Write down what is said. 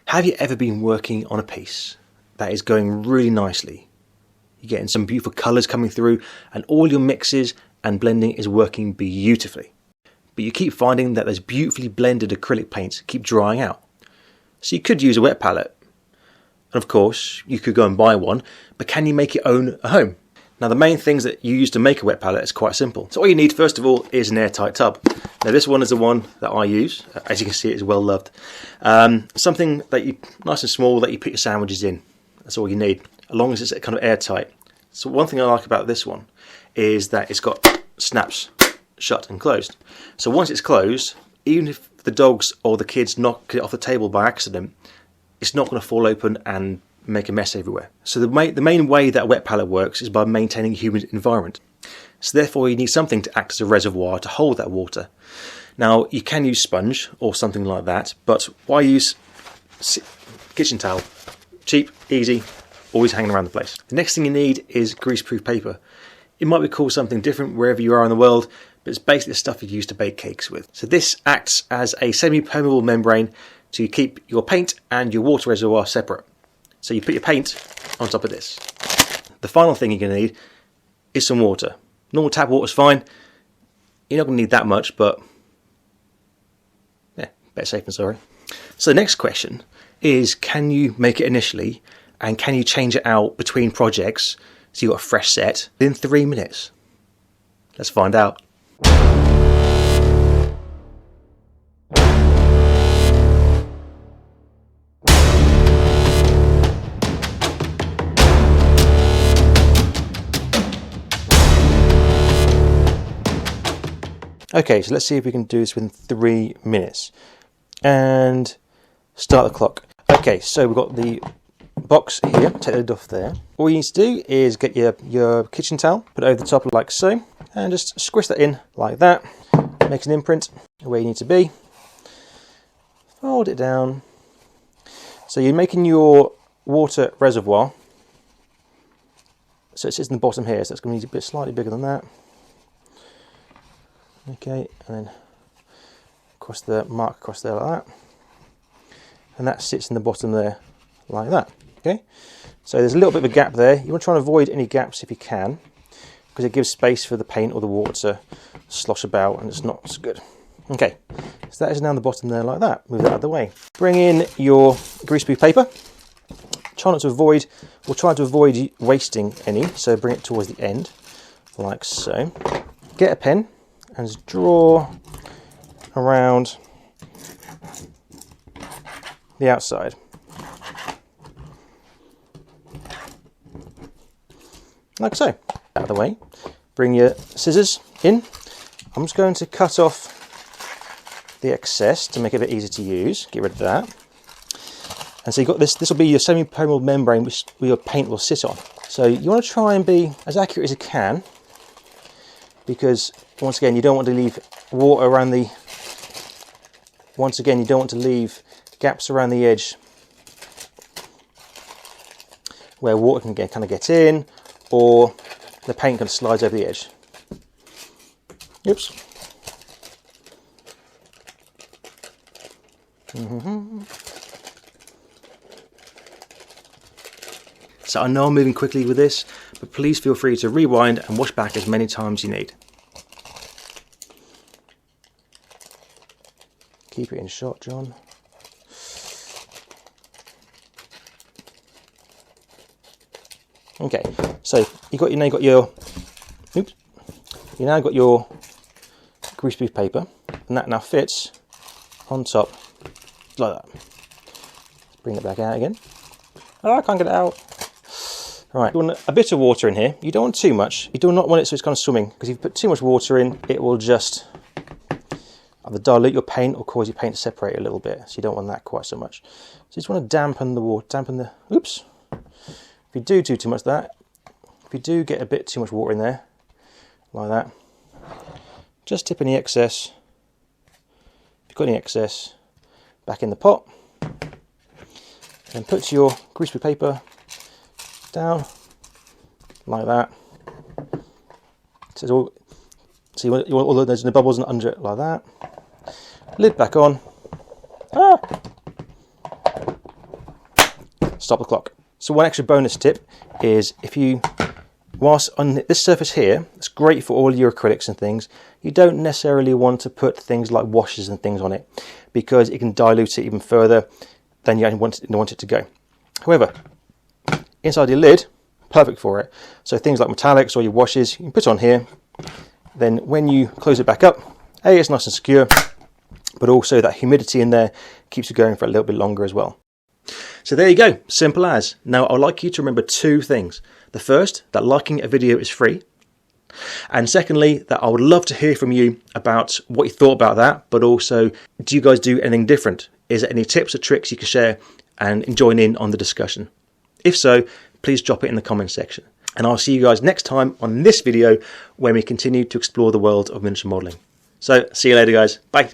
Have you ever been working on a piece that is going really nicely? You're getting some beautiful colours coming through and all your mixes and blending is working beautifully. But you keep finding that those beautifully blended acrylic paints keep drying out. So you could use a wet palette. And of course, you could go and buy one, but can you make your own at home? Now the main things that you use to make a wet palette is quite simple. So all you need first of all is an airtight tub. Now this one is the one that I use. As you can see, it is well loved. Something that you nice and small that you put your sandwiches in. That's all you need, as long as it's kind of airtight. So one thing I like about this one is that it's got snaps shut and closed. So once it's closed, even if the dogs or the kids knock it off the table by accident, it's not going to fall open and make a mess everywhere. So the main way that a wet palette works is by maintaining a humid environment. So therefore you need something to act as a reservoir to hold that water. Now you can use sponge or something like that, but why use kitchen towel? Cheap, easy, always hanging around the place. The next thing you need is greaseproof paper. It might be called something different wherever you are in the world, but it's basically the stuff you use to bake cakes with. So this acts as a semi-permeable membrane to keep your paint and your water reservoir separate. So you put your paint on top of this. The final thing you're going to need is some water. Normal tap water is fine. You're not going to need that much, but yeah, better safe than sorry. So the next question is, can you make it initially and can you change it out between projects so you've got a fresh set within 3 minutes? Let's find out. Okay, so let's see if we can do this within 3 minutes. And start the clock. Okay, so we've got the box here, take the lid off there. All you need to do is get your kitchen towel, put it over the top like so, and just squish that in like that. Make an imprint where you need to be. Fold it down. So you're making your water reservoir. So it sits in the bottom here, so it's going to be a bit slightly bigger than that. Okay, and then across the mark across there like that. And that sits in the bottom there like that. Okay, so there's a little bit of a gap there. You want to try and avoid any gaps if you can, because it gives space for the paint or the water to slosh about and it's not so good. Okay, so that is now the bottom there like that. Move that out of the way. Bring in your greaseproof paper. Try to avoid wasting any, so bring it towards the end like so. Get a pen and just draw around the outside. Like so. Out of the way. Bring your scissors in. I'm just going to cut off the excess to make it a bit easier to use. Get rid of that. And so you've got this will be your semi-permeable membrane which your paint will sit on. So you want to try and be as accurate as you can, because once again you don't want to leave water around the you don't want to leave gaps around the edge where water can kind of get in, or the paint kind of slides over the edge. Oops. So I know I'm moving quickly with this, but please feel free to rewind and wash back as many times as you need. Keep it in shot, John. Okay, so you now got your greaseproof paper, and that now fits on top like that. Bring it back out again. Oh, I can't get it out. All right, you want a bit of water in here. You don't want too much. You do not want it so it's kind of swimming, because if you put too much water in, it will just either dilute your paint or cause your paint to separate a little bit. So you don't want that quite so much. So you just want to dampen the water, oops. If you do too much of that, if you do get a bit too much water in there, like that, just tip any excess, if you've got any excess, back in the pot, and put your greaseproof paper down, like that. So you want all those bubbles under it like that. Lid back on. stop the clock. So one extra bonus tip is if you, whilst on this surface here, it's great for all your acrylics and things, you don't necessarily want to put things like washes and things on it because it can dilute it even further than you want it to go. However, inside your lid, perfect for it. So things like metallics or your washes, you can put on here. Then when you close it back up, it's nice and secure, but also that humidity in there keeps it going for a little bit longer as well. So there you go, simple as. Now I'd like you to remember two things. The first, that liking a video is free. And secondly, that I would love to hear from you about what you thought about that, but also, do you guys do anything different? Is there any tips or tricks you can share and join in on the discussion? If so, please drop it in the comment section. And I'll see you guys next time on this video when we continue to explore the world of miniature modelling. So, see you later guys. Bye.